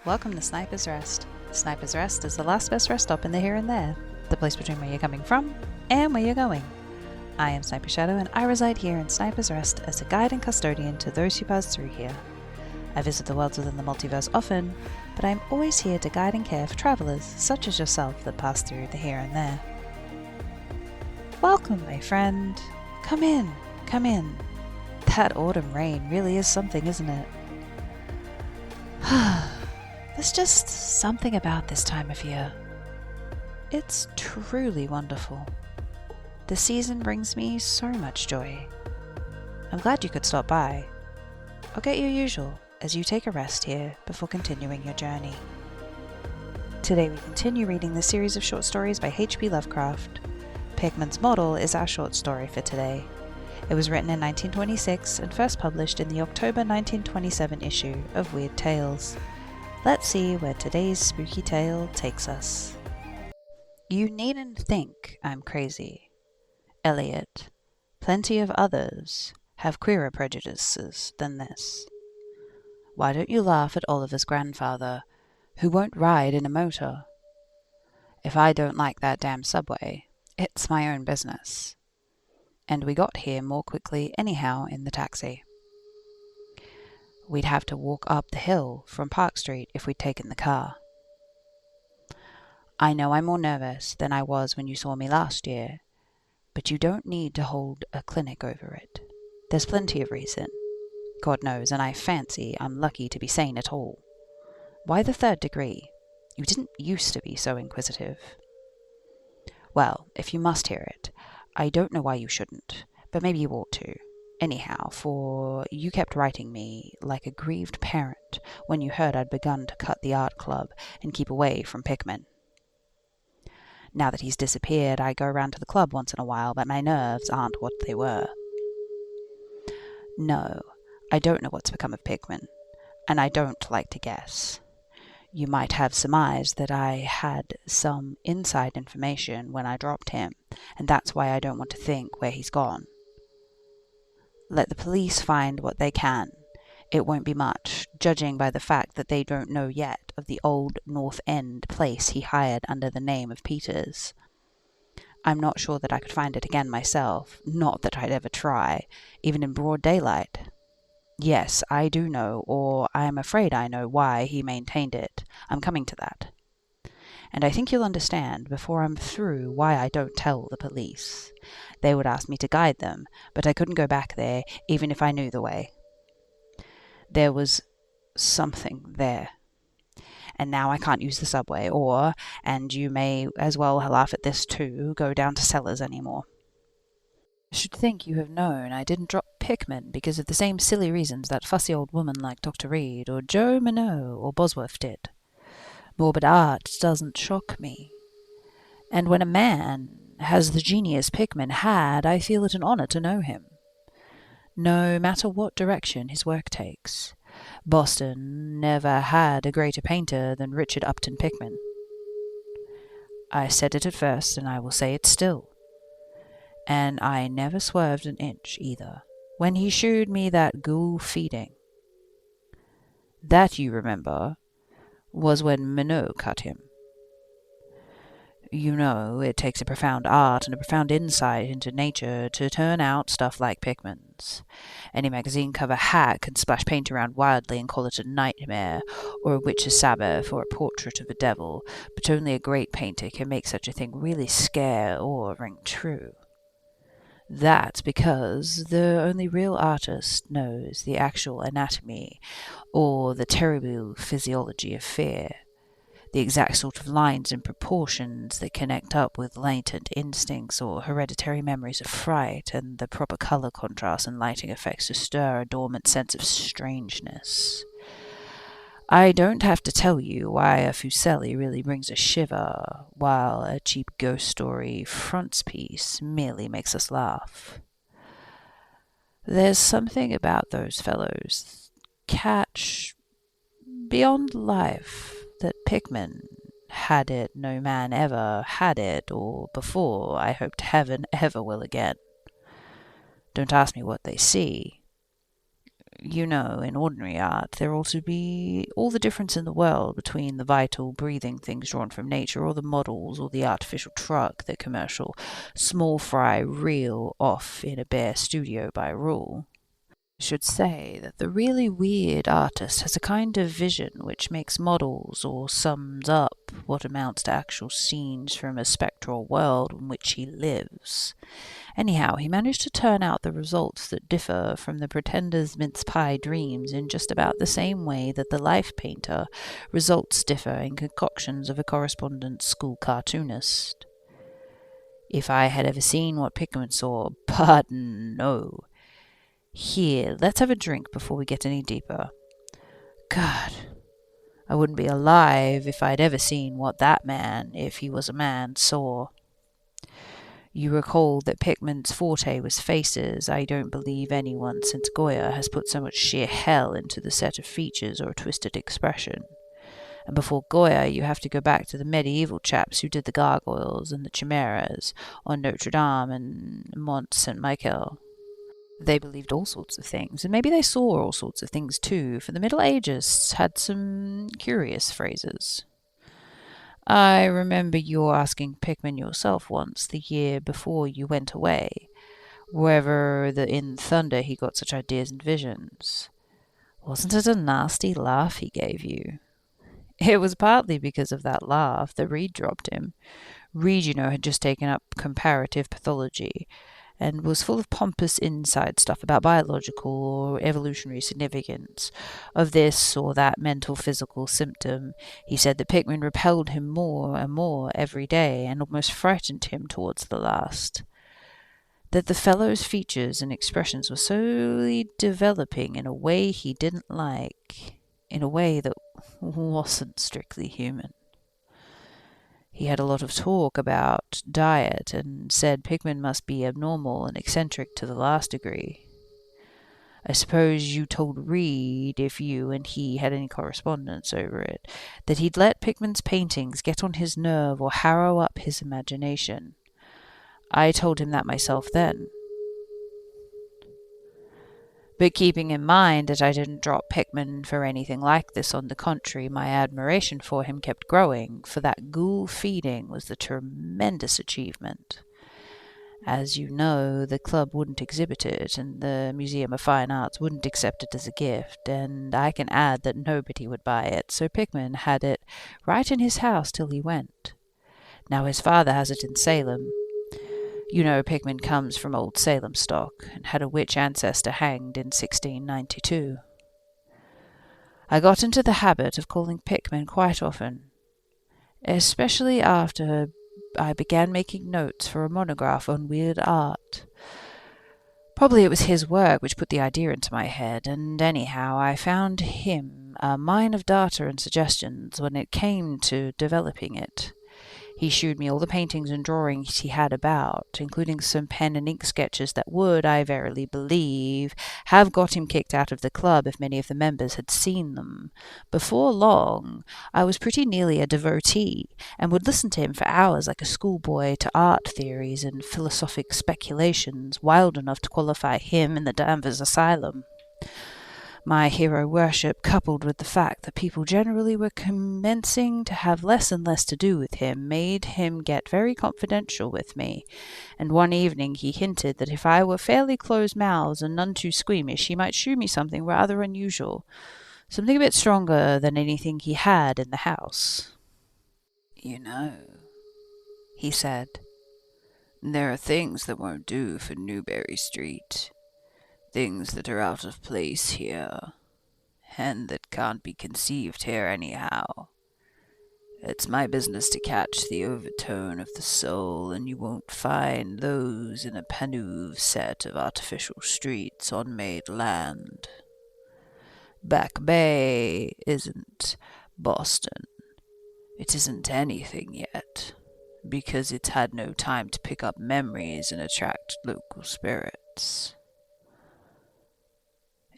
Welcome to Sniper's Rest. Sniper's Rest is the last best rest stop in the here and there, the place between where you're coming from and where you're going. I am Sniper Shadow and I reside here in Sniper's Rest as a guide and custodian to those who pass through here. I visit the worlds within the multiverse often, but I am always here to guide and care for travellers such as yourself that pass through the here and there. Welcome, my friend. Come in, come in. That autumn rain really is something, isn't it? There's just something about this time of year. It's truly wonderful. The season brings me so much joy. I'm glad you could stop by. I'll get your usual as you take a rest here before continuing your journey. Today we continue reading the series of short stories by H.P. Lovecraft. Pickman's Model is our short story for today. It was written in 1926 and first published in the October 1927 issue of Weird Tales. Let's see where today's spooky tale takes us. You needn't think I'm crazy. Eliot. Plenty of others have queerer prejudices than this. Why don't you laugh at Oliver's grandfather, who won't ride in a motor? If I don't like that damn subway, it's my own business. And we got here more quickly anyhow in the taxi. We'd have to walk up the hill from Park Street if we'd taken the car. I know I'm more nervous than I was when you saw me last year, but you don't need to hold a clinic over it. There's plenty of reason. God knows, and I fancy I'm lucky to be sane at all. Why the third degree? You didn't used to be so inquisitive. Well, if you must hear it, I don't know why you shouldn't, but maybe you ought to. Anyhow, for you kept writing me like a grieved parent when you heard I'd begun to cut the art club and keep away from Pickman. Now that he's disappeared, I go round to the club once in a while, but my nerves aren't what they were. No, I don't know what's become of Pickman, and I don't like to guess. You might have surmised that I had some inside information when I dropped him, and that's why I don't want to think where he's gone. Let the police find what they can. It won't be much, judging by the fact that they don't know yet of the old North End place he hired under the name of Peters. I'm not sure that I could find it again myself, not that I'd ever try, even in broad daylight. Yes, I do know, or I am afraid I know why he maintained it. I'm coming to that. And I think you'll understand before I'm through why I don't tell the police. They would ask me to guide them, but I couldn't go back there even if I knew the way. There was something there. And now I can't use the subway, or, and you may as well laugh at this too, go down to Sellers anymore. I should think you have known I didn't drop Pickman because of the same silly reasons that fussy old woman like Dr. Reed, or Joe Minot, or Bosworth did. Morbid art doesn't shock me. And when a man has the genius Pickman had, I feel it an honor to know him. No matter what direction his work takes, Boston never had a greater painter than Richard Upton Pickman. I said it at first, and I will say it still. And I never swerved an inch, either, when he shewed me that ghoul feeding. That, you remember, was when Minot cut him. You know, it takes a profound art and a profound insight into nature to turn out stuff like Pickman's. Any magazine cover hack can splash paint around wildly and call it a nightmare, or a witch's sabbath, or a portrait of a devil, but only a great painter can make such a thing really scare or ring true. That's because the only real artist knows the actual anatomy or the terrible physiology of fear, the exact sort of lines and proportions that connect up with latent instincts or hereditary memories of fright, and the proper color contrast and lighting effects to stir a dormant sense of strangeness. I don't have to tell you why a Fuseli really brings a shiver, while a cheap ghost story frontispiece merely makes us laugh. There's something about those fellows catch beyond life that Pickman had it no man ever had it, or before, I hope to heaven, ever will again. Don't ask me what they see. in ordinary art, there ought to be all the difference in the world between the vital, breathing things drawn from nature, or the models, or the artificial truck that commercial small fry reel off in a bare studio by rule. I should say that the really weird artist has a kind of vision which makes models or sums up what amounts to actual scenes from a spectral world in which he lives. Anyhow, he managed to turn out the results that differ from the pretender's mince pie dreams in just about the same way that the life painter results differ in concoctions of a correspondent school cartoonist. If I had ever seen what Pickman saw, but no. Here, let's have a drink before we get any deeper. God, I wouldn't be alive if I'd ever seen what that man, if he was a man, saw. You recall that Pickman's forte was faces. I don't believe anyone since Goya has put so much sheer hell into the set of features or twisted expression. And before Goya, you have to go back to the medieval chaps who did the gargoyles and the chimeras on Notre Dame and Mont Saint-Michel. They believed all sorts of things, and maybe they saw all sorts of things too, for the Middle Ages had some curious phrases. I remember you asking Pickman yourself once, the year before you went away, whether in thunder he got such ideas and visions. Wasn't it a nasty laugh he gave you? It was partly because of that laugh that Reed dropped him. Reed, had just taken up comparative pathology, and was full of pompous inside stuff about biological or evolutionary significance of this or that mental physical symptom. He said that Pickman repelled him more and more every day and almost frightened him towards the last. That the fellow's features and expressions were slowly developing in a way he didn't like, in a way that wasn't strictly human. He had a lot of talk about diet and said Pickman must be abnormal and eccentric to the last degree. I suppose you told Reed, if you and he had any correspondence over it, that he'd let Pickman's paintings get on his nerve or harrow up his imagination. I told him that myself then. But keeping in mind that I didn't drop Pickman for anything like this, on the contrary, my admiration for him kept growing, for that ghoul feeding was the tremendous achievement. As you know, the club wouldn't exhibit it, and the Museum of Fine Arts wouldn't accept it as a gift, and I can add that nobody would buy it, so Pickman had it right in his house till he went. Now his father has it in Salem. Pickman comes from old Salem stock, and had a witch ancestor hanged in 1692. I got into the habit of calling Pickman quite often, especially after I began making notes for a monograph on weird art. Probably it was his work which put the idea into my head, and anyhow I found him a mine of data and suggestions when it came to developing it. He shewed me all the paintings and drawings he had about, including some pen and ink sketches that would, I verily believe, have got him kicked out of the club if many of the members had seen them. Before long, I was pretty nearly a devotee, and would listen to him for hours like a schoolboy to art theories and philosophic speculations wild enough to qualify him in the Danvers Asylum. My hero worship, coupled with the fact that people generally were commencing to have less and less to do with him, made him get very confidential with me, and one evening he hinted that if I were fairly close-mouthed and none too squeamish, he might shew me something rather unusual, something a bit stronger than anything he had in the house. He said, there are things that won't do for Newberry Street. Things that are out of place here, and that can't be conceived here anyhow. It's my business to catch the overtone of the soul, and you won't find those in a Panouve set of artificial streets on made land. Back Bay isn't Boston. It isn't anything yet, because it's had no time to pick up memories and attract local spirits.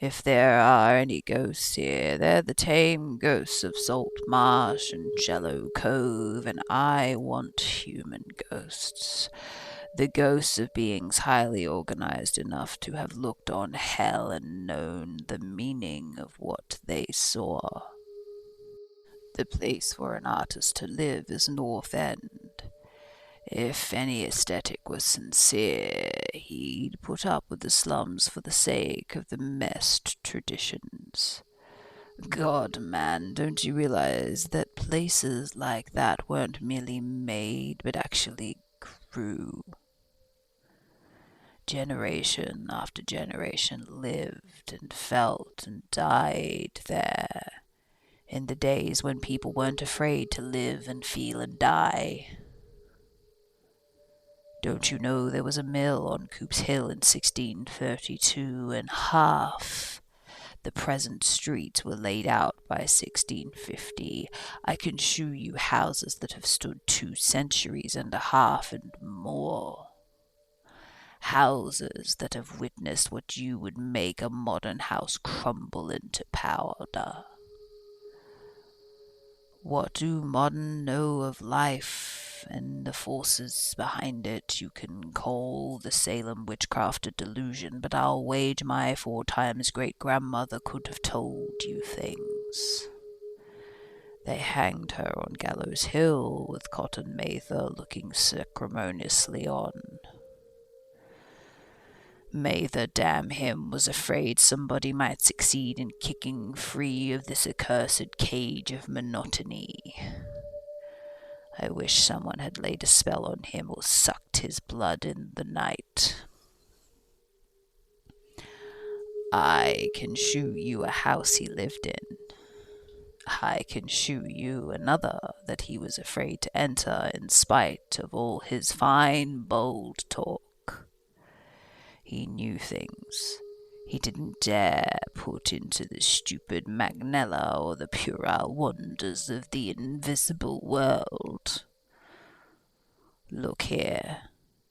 If there are any ghosts here, they're the tame ghosts of Salt Marsh and Jello Cove, and I want human ghosts. the ghosts of beings highly organized enough to have looked on hell and known the meaning of what they saw. The place for an artist to live is North End. If any aesthetic was sincere, he'd put up with the slums for the sake of the messed traditions. God, man, don't you realize that places like that weren't merely made, but actually grew? Generation after generation lived and felt and died there, in the days when people weren't afraid to live and feel and die. Don't you know there was a mill on Coop's Hill in 1632, and half the present streets were laid out by 1650. I can shew you houses that have stood 2 centuries and a half and more. Houses that have witnessed what you would make a modern house crumble into powder. What do modern know of life and the forces behind it? You can call the Salem witchcraft a delusion, but I'll wager my 4 times great-grandmother could have told you things. They hanged her on Gallows Hill with Cotton Mather looking sacrimoniously on. Mather, damn him, was afraid somebody might succeed in kicking free of this accursed cage of monotony. I wish someone had laid a spell on him or sucked his blood in the night. I can shew you a house he lived in. I can shew you another that he was afraid to enter in spite of all his fine, bold talk. He knew things he didn't dare put into the stupid Magnella or the puerile wonders of the invisible world. Look here.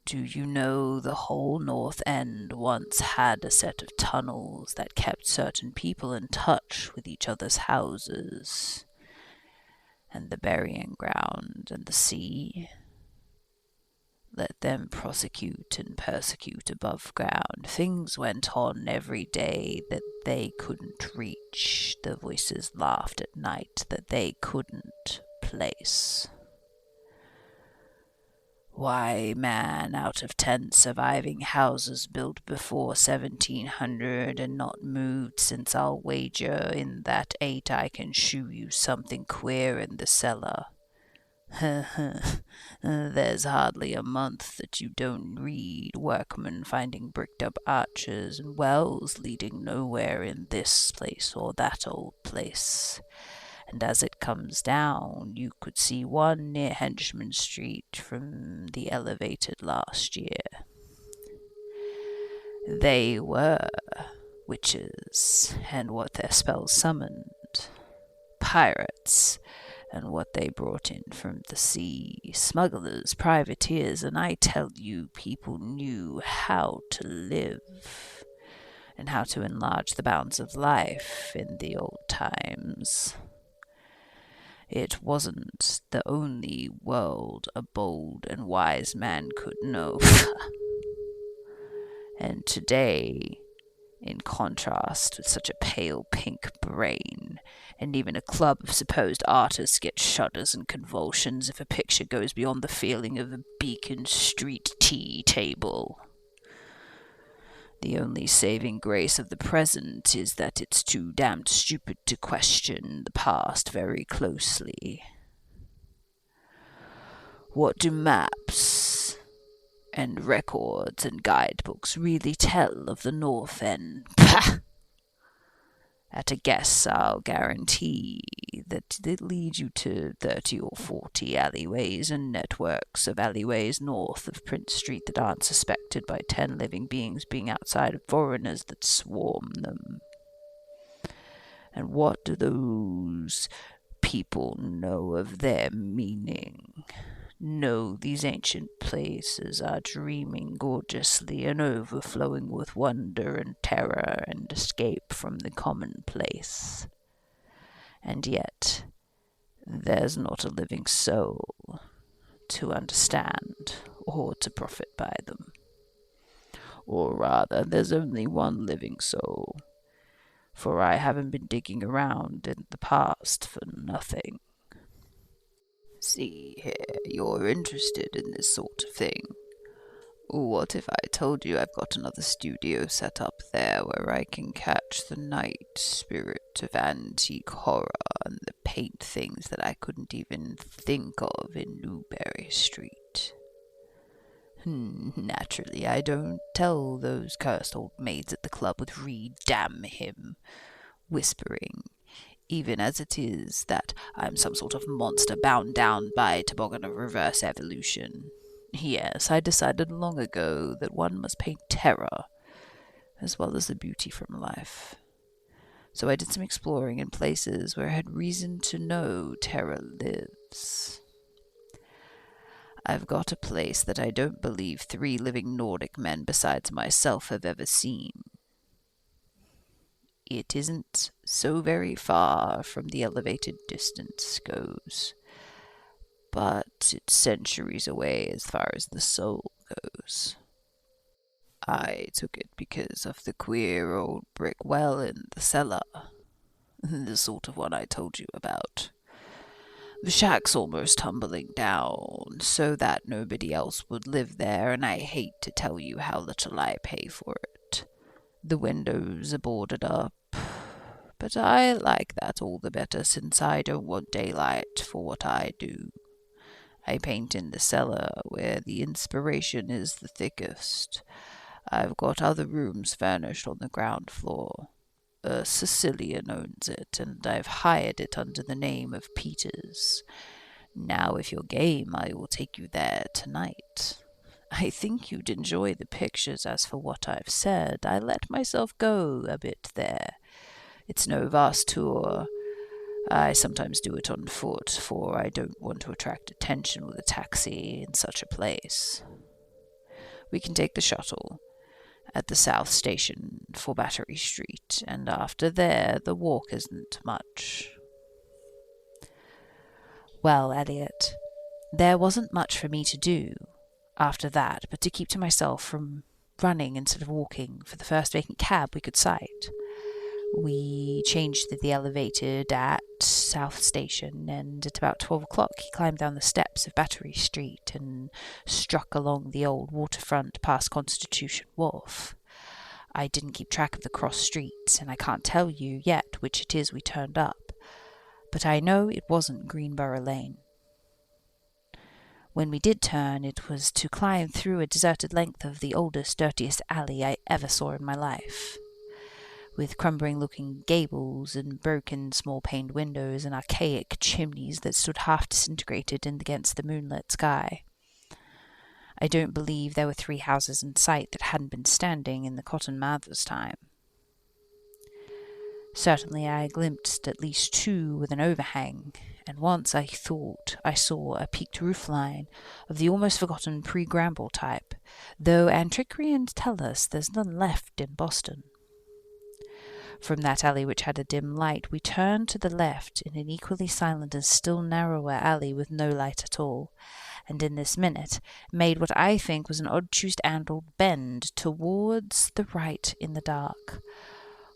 Do you know the whole North End once had a set of tunnels that kept certain people in touch with each other's houses, and the burying ground and the sea? Let them prosecute and persecute above ground. Things went on every day that they couldn't reach. The voices laughed at night that they couldn't place. Why, man, out of 10 surviving houses built before 1700 and not moved since, I'll wager in that 8 I can shew you something queer in the cellar. There's hardly a month that you don't read workmen finding bricked-up arches and wells leading nowhere in this place or that old place. And as it comes down, you could see one near Henchman Street from the elevated last year. They were witches, and what their spells summoned. Pirates, and what they brought in from the sea. Smugglers, privateers, and I tell you, people knew how to live, and how to enlarge the bounds of life in the old times. It wasn't the only world a bold and wise man could know. And today, in contrast, with such a pale pink brain, and even a club of supposed artists get shudders and convulsions if a picture goes beyond the feeling of a Beacon Street tea table. The only saving grace of the present is that it's too damned stupid to question the past very closely. What do maps and records and guidebooks really tell of the North End? Pah! At a guess, I'll guarantee that they lead you to 30 or 40 alleyways and networks of alleyways north of Prince Street that aren't suspected by 10 living beings being outside of foreigners that swarm them. And what do those people know of their meaning? No, these ancient places are dreaming gorgeously and overflowing with wonder and terror and escape from the commonplace. And yet, there's not a living soul to understand or to profit by them. Or rather, there's only one living soul, for I haven't been digging around in the past for nothing. See here, you're interested in this sort of thing. What if I told you I've got another studio set up there where I can catch the night spirit of antique horror and paint things that I couldn't even think of in Newberry Street? Naturally, I don't tell those cursed old maids at the club with damn him, whispering, even as it is, that I'm some sort of monster bound down by a toboggan of reverse evolution. Yes, I decided long ago that one must paint terror, as well as the beauty from life. So I did some exploring in places where I had reason to know terror lives. I've got a place that I don't believe 3 living Nordic men besides myself have ever seen. It isn't so very far from the elevated distance goes, but it's centuries away as far as the soul goes. I took it because of the queer old brick well in the cellar, the sort of one I told you about. The shack's almost tumbling down, so that nobody else would live there, and I hate to tell you how little I pay for it. The windows are boarded up, but I like that all the better since I don't want daylight for what I do. I paint in the cellar, where the inspiration is the thickest. I've got other rooms furnished on the ground floor. A Sicilian owns it, and I've hired it under the name of Peters. Now, if you're game, I will take you there tonight. I think you'd enjoy the pictures. As for what I've said, I let myself go a bit there. It's no vast tour. I sometimes do it on foot, for I don't want to attract attention with a taxi in such a place. We can take the shuttle at the South Station for Battery Street, and after there the walk isn't much. Well, Elliot, there wasn't much for me to do after that but to keep to myself from running instead of walking for the first vacant cab we could sight. We changed to the elevated at South Station, and at about 12 o'clock he climbed down the steps of Battery Street and struck along the old waterfront past Constitution Wharf. I didn't keep track of the cross streets, and I can't tell you yet which it is we turned up, but I know it wasn't Greenborough Lane. When we did turn, it was to climb through a deserted length of the oldest, dirtiest alley I ever saw in my life, with crumbling-looking gables and broken small-paned windows and archaic chimneys that stood half disintegrated against the moonlit sky. I don't believe there were 3 houses in sight that hadn't been standing in the Cotton Mather's time. Certainly I glimpsed at least 2 with an overhang, and once I thought I saw a peaked roofline of the almost forgotten pre-Gramble type, though antiquarians tell us there's none left in Boston. From that alley which had a dim light, we turned to the left in an equally silent and still narrower alley with no light at all, and in this minute made what I think was an obtuse-angled bend towards the right in the dark.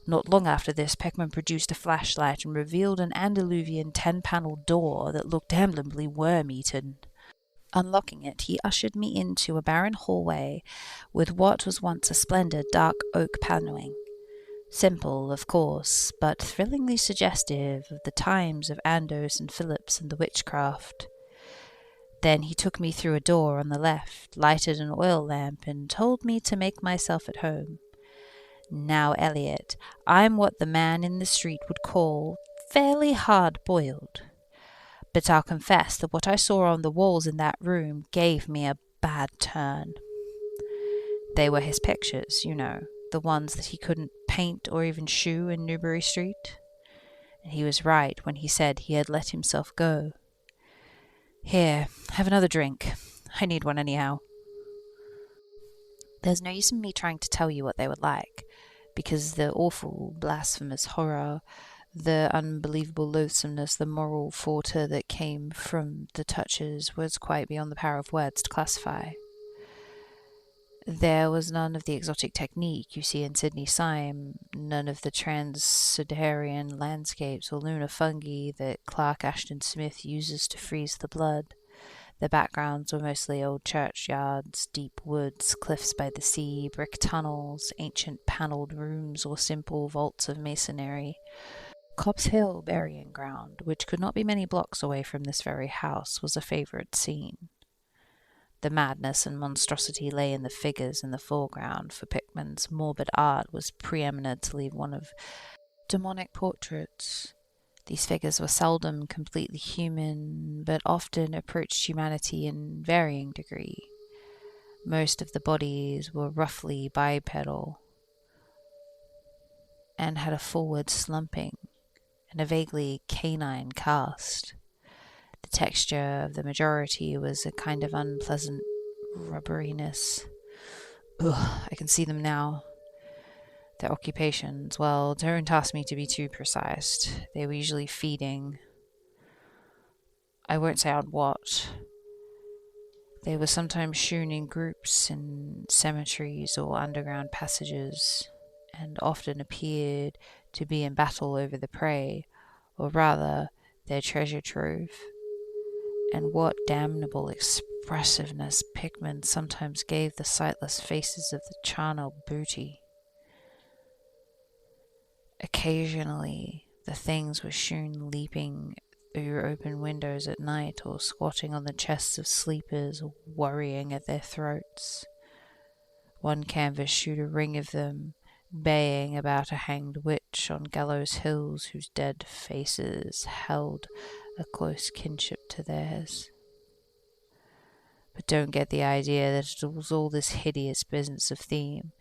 Not long after this, Pickman produced a flashlight and revealed an antediluvian 10-panelled door that looked damnably worm-eaten. Unlocking it, he ushered me into a barren hallway with what was once a splendid dark oak panelling. Simple, of course, but thrillingly suggestive of the times of Andros and Phillips and the witchcraft. Then he took me through a door on the left, lighted an oil lamp, and told me to make myself at home. Now, Elliot, I'm what the man in the street would call fairly hard-boiled. But I'll confess that what I saw on the walls in that room gave me a bad turn. They were his pictures, you know, the ones that he couldn't paint or even shoe in Newbury Street. And he was right when he said he had let himself go. Here, have another drink. I need one anyhow. There's no use in me trying to tell you what they were like, because the awful, blasphemous horror, the unbelievable loathsomeness, the moral forte that came from the touches was quite beyond the power of words to classify. There was none of the exotic technique you see in Sydney Sime, none of the trans-Saharan landscapes or lunar fungi that Clark Ashton Smith uses to freeze the blood. The backgrounds were mostly old churchyards, deep woods, cliffs by the sea, brick tunnels, ancient panelled rooms, or simple vaults of masonry. Copp's Hill burying ground, which could not be many blocks away from this very house, was a favourite scene. The madness and monstrosity lay in the figures in the foreground, for Pickman's morbid art was preeminently one of demonic portraits. These figures were seldom completely human, but often approached humanity in varying degree. Most of the bodies were roughly bipedal and had a forward slumping and a vaguely canine cast. The texture of the majority was a kind of unpleasant rubberiness. Ugh, I can see them now. Their occupations, well, don't ask me to be too precise. They were usually feeding. I won't say on what. They were sometimes shewn in groups in cemeteries or underground passages, and often appeared to be in battle over the prey, or rather, their treasure trove. And what damnable expressiveness Pickman sometimes gave the sightless faces of the charnel booty. Occasionally, the things were shewn leaping through open windows at night, or squatting on the chests of sleepers, or worrying at their throats. One canvas shewed a ring of them, baying about a hanged witch on Gallows Hills, whose dead faces held a close kinship to theirs. But don't get the idea that it was all this hideous business of theme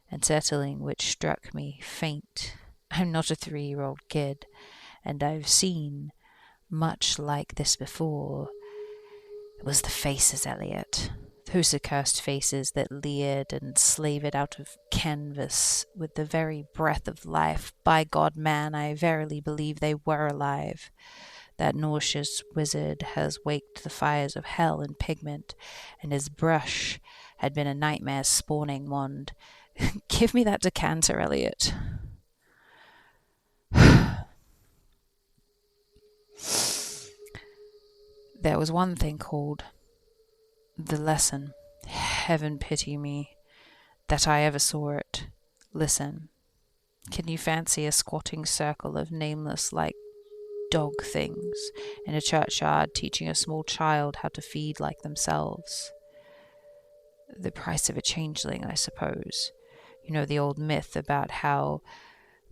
and settling which struck me faint. I'm not a 3-year-old kid, and I've seen much like this before. It was the faces, Eliot. Those accursed faces that leered and slavered out of canvas with the very breath of life. By God, man, I verily believe they were alive. That nauseous wizard has waked the fires of hell in pigment, and his brush had been a nightmare spawning wand. Give me that decanter, Eliot. There was one thing called the lesson. Heaven pity me that I ever saw it. Listen. Can you fancy a squatting circle of nameless, like dog things in a churchyard teaching a small child how to feed like themselves? The price of a changeling, I suppose. You know the old myth about how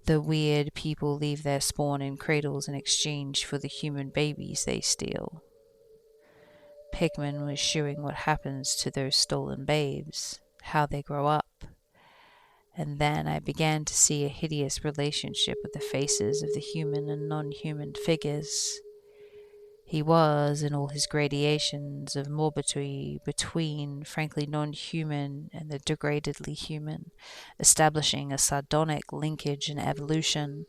the weird people leave their spawn in cradles in exchange for the human babies they steal. Pickman was showing what happens to those stolen babes, how they grow up. And then I began to see a hideous relationship with the faces of the human and non-human figures. He was, in all his gradations of morbidity between frankly non-human and the degradedly human, establishing a sardonic linkage in evolution.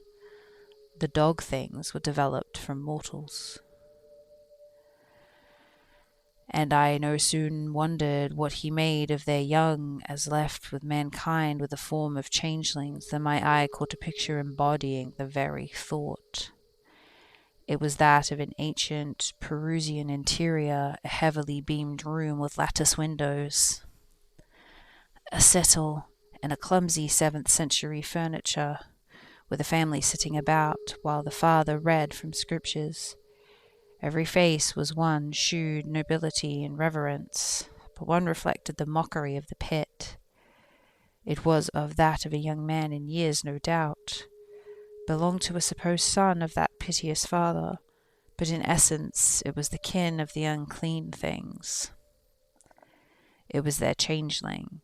The dog things were developed from mortals. And I no soon wondered what he made of their young as left with mankind with the form of changelings than my eye caught a picture embodying the very thought. It was that of an ancient Perusian interior, a heavily beamed room with lattice windows, a settle, and a clumsy 7th century furniture, with a family sitting about while the father read from scriptures. Every face was one shewed nobility and reverence, but one reflected the mockery of the pit. It was of that of a young man in years, no doubt, belonged to a supposed son of that piteous father, but in essence it was the kin of the unclean things. It was their changeling,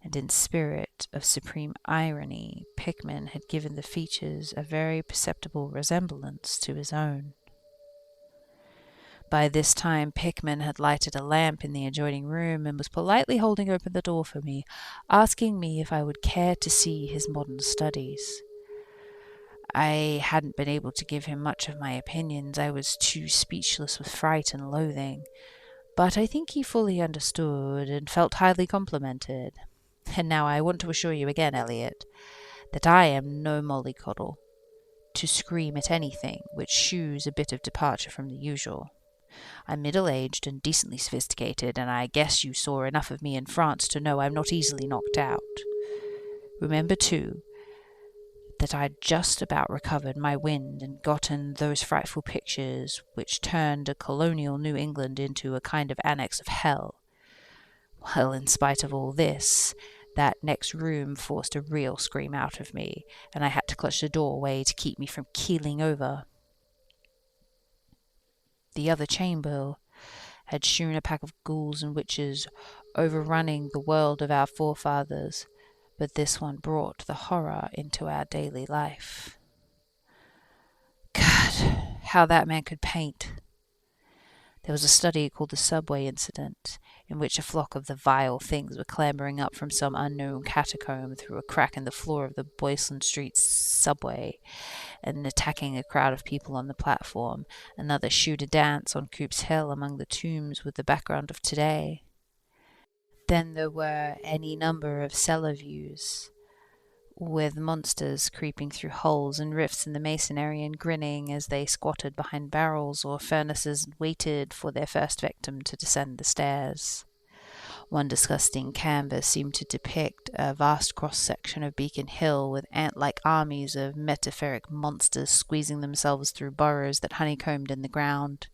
and in spirit of supreme irony, Pickman had given the features a very perceptible resemblance to his own. By this time Pickman had lighted a lamp in the adjoining room and was politely holding open the door for me, asking me if I would care to see his modern studies. I hadn't been able to give him much of my opinions. I was too speechless with fright and loathing. But I think he fully understood and felt highly complimented. And now I want to assure you again, Elliot, that I am no mollycoddle to scream at anything which shews a bit of departure from the usual. I'm middle-aged and decently sophisticated, and I guess you saw enough of me in France to know I'm not easily knocked out. Remember, too, that I'd just about recovered my wind and gotten those frightful pictures which turned a colonial New England into a kind of annex of hell. Well, in spite of all this, that next room forced a real scream out of me, and I had to clutch the doorway to keep me from keeling over. The other chamber had shewn a pack of ghouls and witches overrunning the world of our forefathers, but this one brought the horror into our daily life. God, how that man could paint! There was a study called the Subway Incident, in which a flock of the vile things were clambering up from some unknown catacomb through a crack in the floor of the Boylston Street subway, and attacking a crowd of people on the platform. Another shewed a dance on Coop's Hill among the tombs with the background of today. Then there were any number of cellar views, with monsters creeping through holes and rifts in the masonry and grinning as they squatted behind barrels or furnaces and waited for their first victim to descend the stairs. One disgusting canvas seemed to depict a vast cross-section of Beacon Hill with ant-like armies of metamorphic monsters squeezing themselves through burrows that honeycombed in the ground.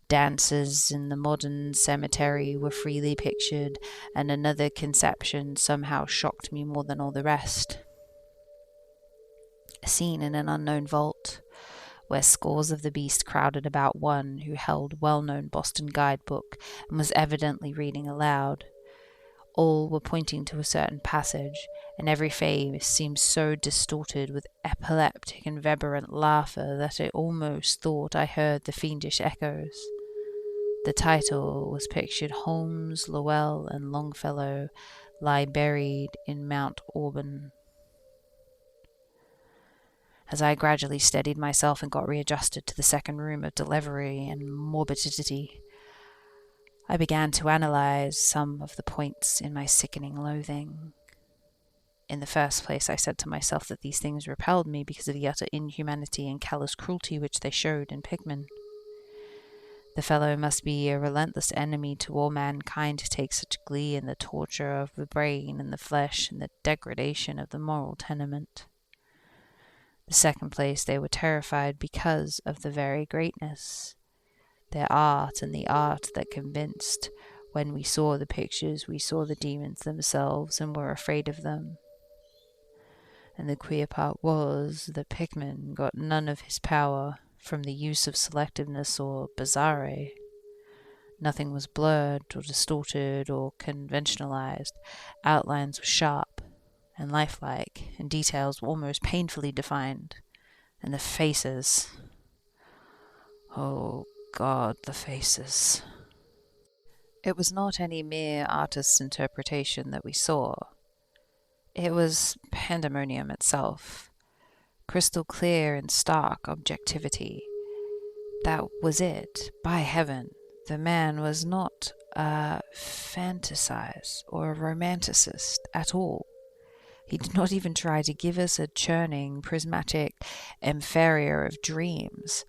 Dances in the modern cemetery were freely pictured, and another conception somehow shocked me more than all the rest. A scene in an unknown vault, where scores of the beast crowded about one who held well-known Boston guidebook and was evidently reading aloud. All were pointing to a certain passage, and every face seemed so distorted with epileptic and vibrant laughter that I almost thought I heard the fiendish echoes. The title was pictured: Holmes, Lowell, and Longfellow lie buried in Mount Auburn. As I gradually steadied myself and got readjusted to the second room of delivery and morbidity, I began to analyze some of the points in my sickening loathing. In the first place, I said to myself that these things repelled me because of the utter inhumanity and callous cruelty which they showed in Pickman. The fellow must be a relentless enemy to all mankind to take such glee in the torture of the brain and the flesh and the degradation of the moral tenement. The second place, they were terrified because of the very greatness. Their art, and the art that convinced. When we saw the pictures, we saw the demons themselves and were afraid of them. And the queer part was that Pickman got none of his power from the use of selectiveness or bizarre. Nothing was blurred or distorted or conventionalized. Outlines were sharp and lifelike, and details were almost painfully defined. And the faces... oh God, the faces. It was not any mere artist's interpretation that we saw. It was pandemonium itself. Crystal clear and stark objectivity. That was it. By heaven, the man was not a fantasizer or a romanticist at all. He did not even try to give us a churning, prismatic inferior of dreams,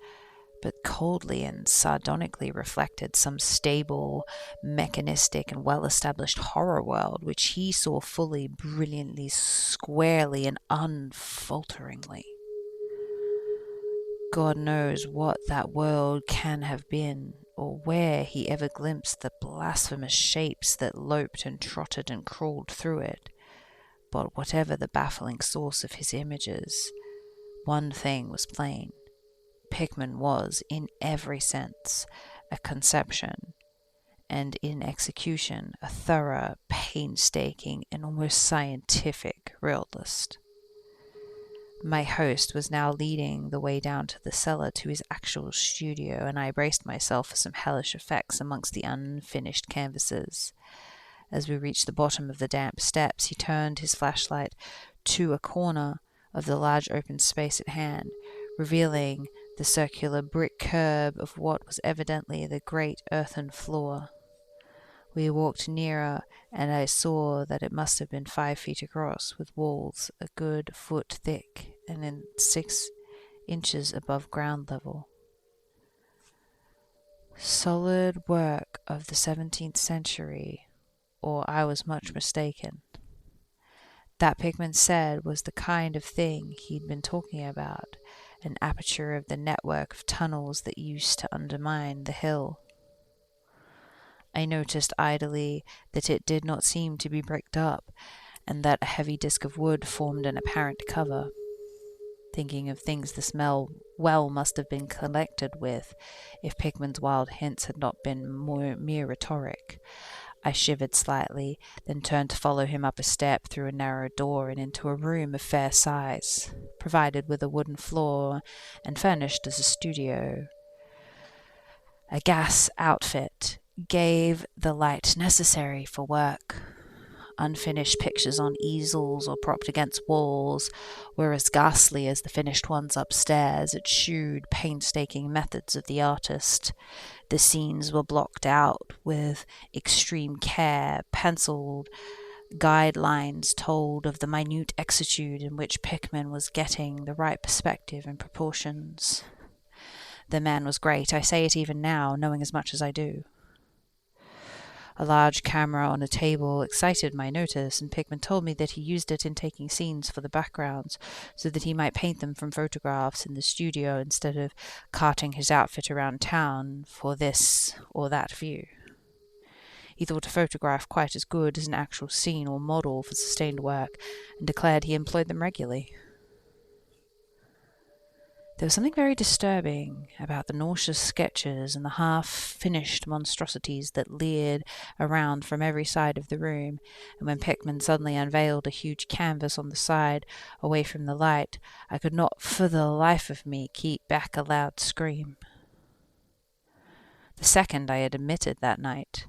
but coldly and sardonically reflected some stable, mechanistic, and well-established horror world which he saw fully, brilliantly, squarely, and unfalteringly. God knows what that world can have been, or where he ever glimpsed the blasphemous shapes that loped and trotted and crawled through it. But whatever the baffling source of his images, one thing was plain. Pickman was, in every sense, a conception, and in execution, a thorough, painstaking, and almost scientific realist. My host was now leading the way down to the cellar to his actual studio, and I braced myself for some hellish effects amongst the unfinished canvases. As we reached the bottom of the damp steps, he turned his flashlight to a corner of the large open space at hand, revealing the circular brick curb of what was evidently the great earthen floor. We walked nearer, and I saw that it must have been 5 feet across, with walls a good foot thick and in 6 inches above ground level. Solid work of the 17th century, or I was much mistaken. That Pickman said was the kind of thing he'd been talking about, an aperture of the network of tunnels that used to undermine the hill. I noticed idly that it did not seem to be bricked up, and that a heavy disc of wood formed an apparent cover. Thinking of things the smell well must have been connected with, if Pickman's wild hints had not been mere rhetoric. I shivered slightly, then turned to follow him up a step through a narrow door and into a room of fair size, provided with a wooden floor and furnished as a studio. A gas outfit gave the light necessary for work. Unfinished pictures on easels or propped against walls were as ghastly as the finished ones upstairs. It shewed painstaking methods of the artist. The scenes were blocked out with extreme care. Penciled guidelines told of the minute exactitude in which Pickman was getting the right perspective and proportions. The man was great. I say it even now, knowing as much as I do. A large camera on a table excited my notice, and Pickman told me that he used it in taking scenes for the backgrounds, so that he might paint them from photographs in the studio instead of carting his outfit around town for this or that view. He thought a photograph quite as good as an actual scene or model for sustained work, and declared he employed them regularly. There was something very disturbing about the nauseous sketches and the half-finished monstrosities that leered around from every side of the room, and when Pickman suddenly unveiled a huge canvas on the side, away from the light, I could not for the life of me keep back a loud scream. The second I had emitted that night.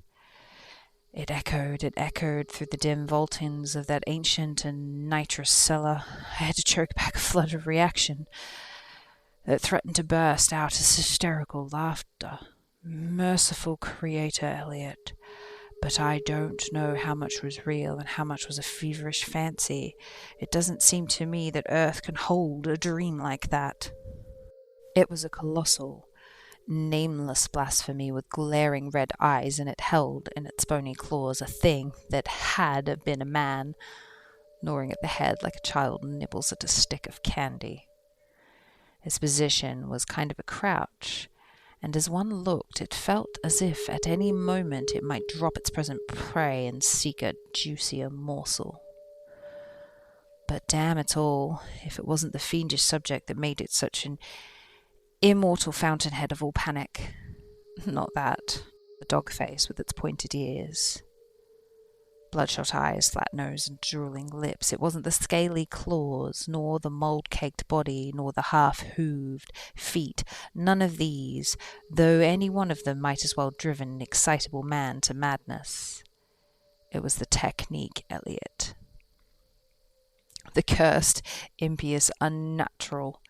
It echoed through the dim vaultings of that ancient and nitrous cellar. I had to choke back a flood of reaction that threatened to burst out as hysterical laughter. Merciful Creator, Eliot, but I don't know how much was real and how much was a feverish fancy. It doesn't seem to me that Earth can hold a dream like that. It was a colossal, nameless blasphemy with glaring red eyes, and it held in its bony claws a thing that had been a man, gnawing at the head like a child nibbles at a stick of candy. Its position was kind of a crouch, and as one looked, it felt as if at any moment it might drop its present prey and seek a juicier morsel. But damn it all, if it wasn't the fiendish subject that made it such an immortal fountainhead of all panic. Not that. The dog face with its pointed ears, bloodshot eyes, flat nose, and drooling lips. It wasn't the scaly claws, nor the mould-caked body, nor the half-hooved feet. None of these, though any one of them might as well have driven an excitable man to madness. It was the technique, Eliot. The cursed, impious, unnatural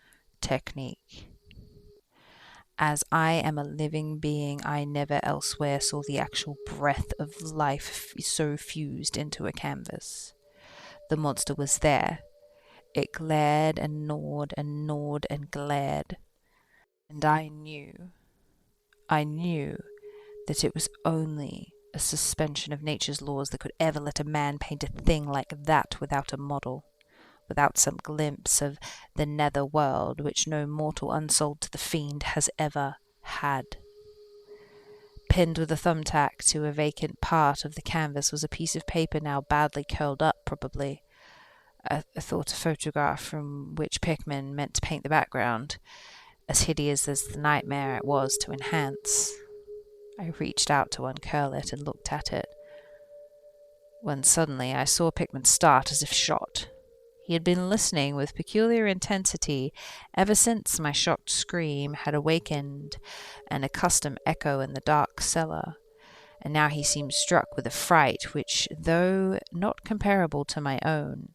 technique. As I am a living being, I never elsewhere saw the actual breath of life so fused into a canvas. The monster was there. It glared and gnawed and gnawed and glared. And I knew that it was only a suspension of nature's laws that could ever let a man paint a thing like that without a model, without some glimpse of the nether world which no mortal unsold to the fiend has ever had. Pinned with a thumbtack to a vacant part of the canvas was a piece of paper now badly curled up, probably. I thought a photograph from which Pickman meant to paint the background, as hideous as the nightmare it was to enhance. I reached out to uncurl it and looked at it, when suddenly I saw Pickman start as if shot. He had been listening with peculiar intensity ever since my shocked scream had awakened an accustomed echo in the dark cellar, and now he seemed struck with a fright which, though not comparable to my own,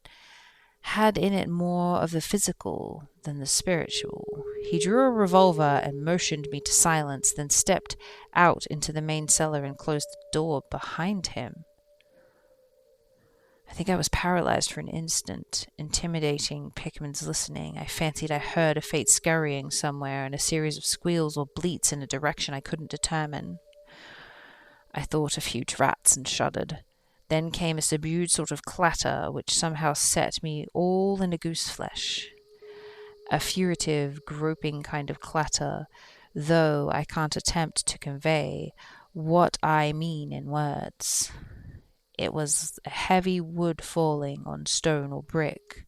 had in it more of the physical than the spiritual. He drew a revolver and motioned me to silence, then stepped out into the main cellar and closed the door behind him. I think I was paralyzed for an instant, intimidating Pickman's listening. I fancied I heard a faint scurrying somewhere and a series of squeals or bleats in a direction I couldn't determine. I thought of huge rats and shuddered. Then came a subdued sort of clatter which somehow set me all in a gooseflesh. A furtive, groping kind of clatter, though I can't attempt to convey what I mean in words. It was a heavy wood falling on stone or brick.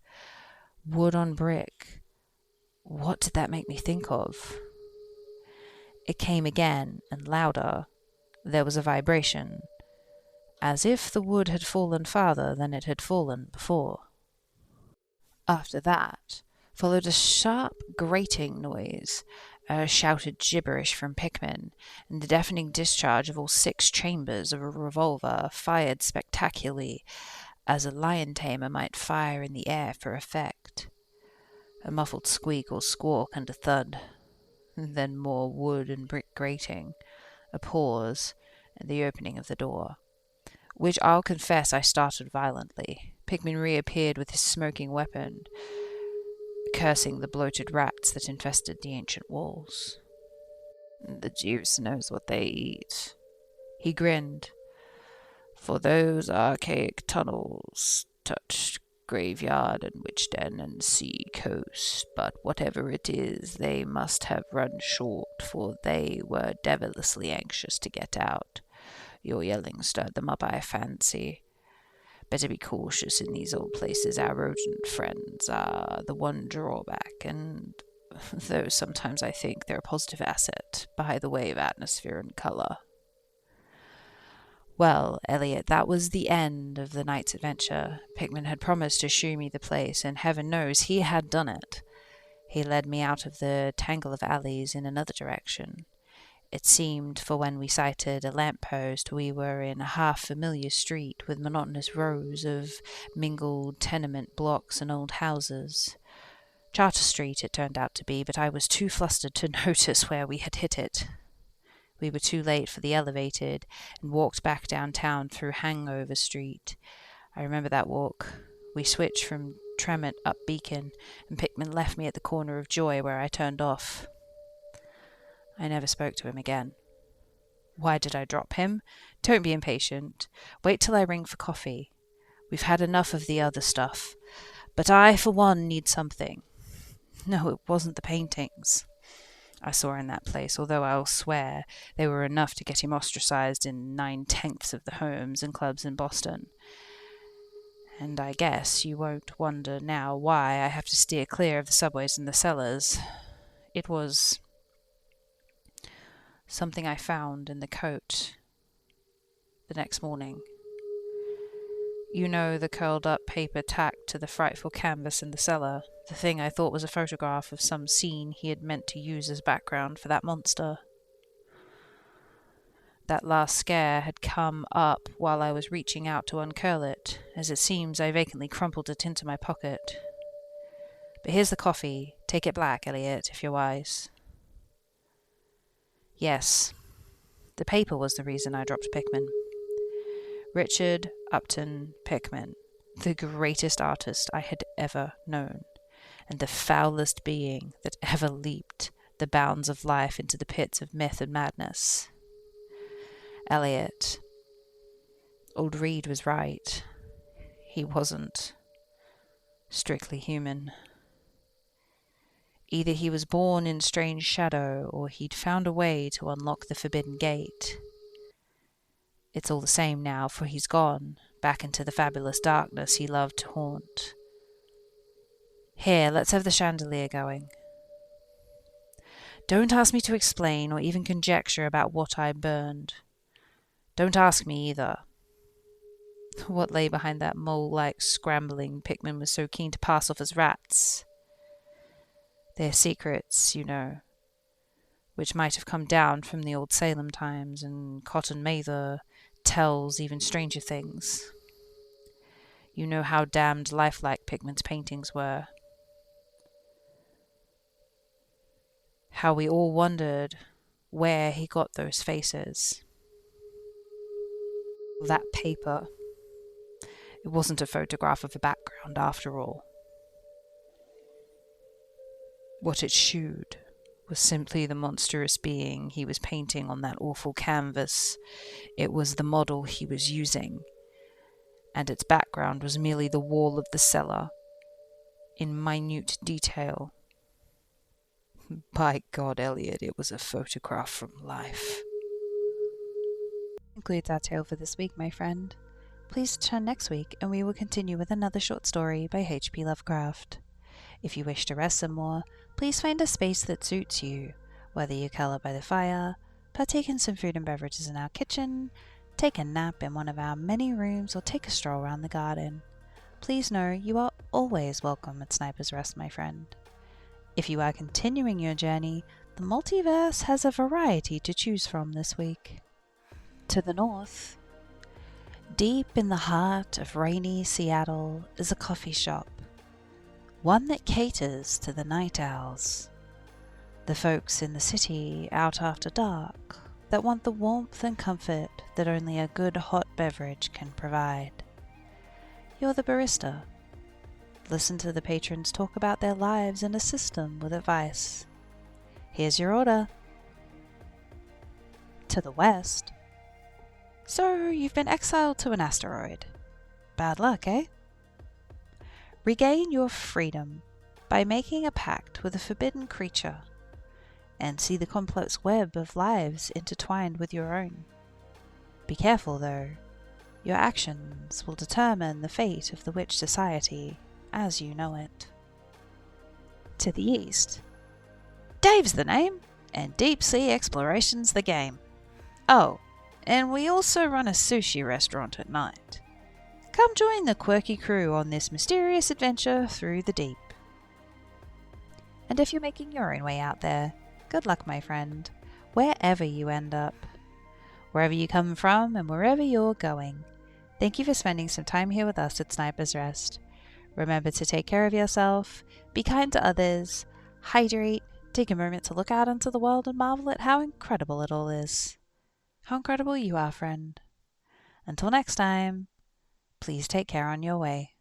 Wood on brick. What did that make me think of? It came again, and louder. There was a vibration, as if the wood had fallen farther than it had fallen before. After that followed a sharp grating noise, a shouted gibberish from Pickman, and the deafening discharge of all 6 chambers of a revolver, fired spectacularly, as a lion tamer might fire in the air for effect. A muffled squeak or squawk and a thud, then more wood and brick grating, a pause, and the opening of the door, which I'll confess I started violently. Pickman reappeared with his smoking weapon, cursing the bloated rats that infested the ancient walls. "The deuce knows what they eat," he grinned, "for those archaic tunnels touched graveyard and witch den and sea coast, but whatever it is, they must have run short, for they were devilishly anxious to get out. Your yelling stirred them up, I fancy. Better be cautious in these old places. Our rodent friends are the one drawback, and though sometimes I think they're a positive asset, by the way of atmosphere and color." Well, Elliot, that was the end of the night's adventure. Pickman had promised to shew me the place, and heaven knows he had done it. He led me out of the tangle of alleys in another direction. It seemed, for when we sighted a lamp-post, we were in a half-familiar street with monotonous rows of mingled tenement blocks and old houses. Charter Street it turned out to be, but I was too flustered to notice where we had hit it. We were too late for the elevated, and walked back downtown through Hangover Street. I remember that walk. We switched from Tremont up Beacon, and Pickman left me at the corner of Joy where I turned off. I never spoke to him again. Why did I drop him? Don't be impatient. Wait till I ring for coffee. We've had enough of the other stuff. But I, for one, need something. No, it wasn't the paintings I saw in that place, although I'll swear they were enough to get him ostracized in 9/10 of the homes and clubs in Boston. And I guess you won't wonder now why I have to steer clear of the subways and the cellars. It was something I found in the coat the next morning. You know, the curled-up paper tacked to the frightful canvas in the cellar, the thing I thought was a photograph of some scene he had meant to use as background for that monster. That last scare had come up while I was reaching out to uncurl it. As it seems, I vacantly crumpled it into my pocket. But here's the coffee. Take it black, Elliot, if you're wise. Yes, the paper was the reason I dropped Pickman. Richard Upton Pickman, the greatest artist I had ever known, and the foulest being that ever leaped the bounds of life into the pits of myth and madness. Elliot, old Reed was right. He wasn't strictly human. Either he was born in strange shadow, or he'd found a way to unlock the forbidden gate. It's all the same now, for he's gone, back into the fabulous darkness he loved to haunt. Here, let's have the chandelier going. Don't ask me to explain or even conjecture about what I burned. Don't ask me either. What lay behind that mole-like scrambling Pickman was so keen to pass off as rats? They're secrets, you know, which might have come down from the old Salem times, and Cotton Mather tells even stranger things. You know how damned lifelike Pickman's paintings were. How we all wondered where he got those faces. That paper. It wasn't a photograph of a background after all. What it shewed was simply the monstrous being he was painting on that awful canvas. It was the model he was using, and its background was merely the wall of the cellar, in minute detail. By God, Elliot, it was a photograph from life. Concludes our tale for this week, my friend. Please return next week and we will continue with another short story by H.P. Lovecraft. If you wish to rest some more, please find a space that suits you, whether you cuddle by the fire, partake in some food and beverages in our kitchen, take a nap in one of our many rooms, or take a stroll around the garden. Please know you are always welcome at Sniper's Rest, my friend. If you are continuing your journey, the multiverse has a variety to choose from this week. To the north, deep in the heart of rainy Seattle, is a coffee shop, one that caters to the night owls, the folks in the city out after dark that want the warmth and comfort that only a good hot beverage can provide. You're the barista. Listen to the patrons talk about their lives and assist them with advice. Here's your order. To the west. So, you've been exiled to an asteroid. Bad luck, eh? Regain your freedom by making a pact with a forbidden creature, and see the complex web of lives intertwined with your own. Be careful, though. Your actions will determine the fate of the witch society as you know it. To the east. Dave's the name, and deep sea exploration's the game. Oh, and we also run a sushi restaurant at night. Come join the quirky crew on this mysterious adventure through the deep. And if you're making your own way out there, good luck, my friend, wherever you end up. Wherever you come from and wherever you're going. Thank you for spending some time here with us at Sniper's Rest. Remember to take care of yourself, be kind to others, hydrate, take a moment to look out into the world and marvel at how incredible it all is. How incredible you are, friend. Until next time, please take care on your way.